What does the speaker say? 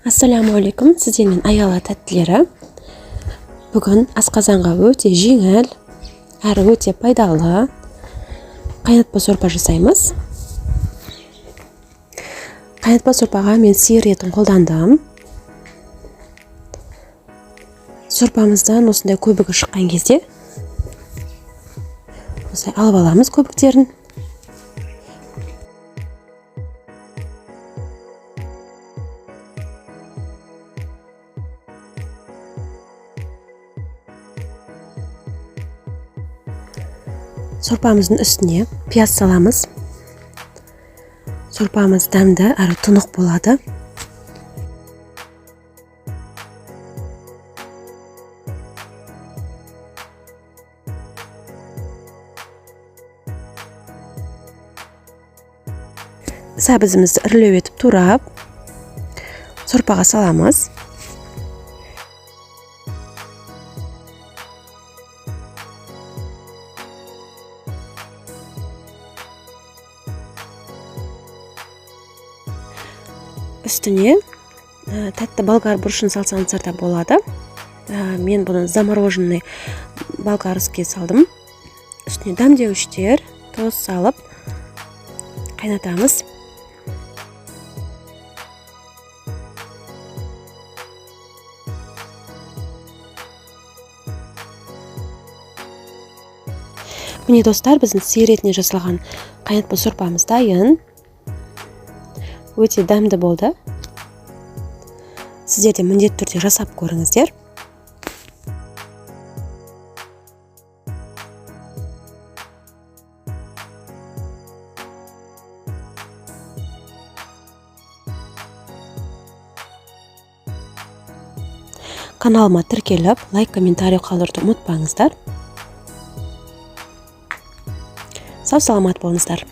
Ассаламу алейкум, сіздермен аяла тәттілері. Бүгін асқазанға өте жеңіл, әрі өте пайдалы қайнатпа сорпа жасаймыз. Қайнатпа сорпаға мен сиыр етін қолдандым. Сорпамыздан осындай көбігі шыққан кезде осылай алып аламыз көбіктерін. Сорпамыздың үстіне пияз саламыз. Сорпамыз дәмді әрі тұнық болады. Сәбізімізді ірілеу етіп турап сорпаға саламыз. Үстіне тәтті болгар бұрышын салсаңыздар да болады. Мен бұны замороженный болгарский салдым. Үстіне дәмдеуіштер, тұз салып қайнатамыз. Міне достар, біздің сиыр етінен жасалған қайнатпа сорпамыз дайын. Өте дәмді болды. Сіздер де міндетті түрде жасап көріңіздер. Каналыма тіркеліп, лайк, комментарий қалдыруды ұмытпаңыздар. Сау саламат болыңыздар.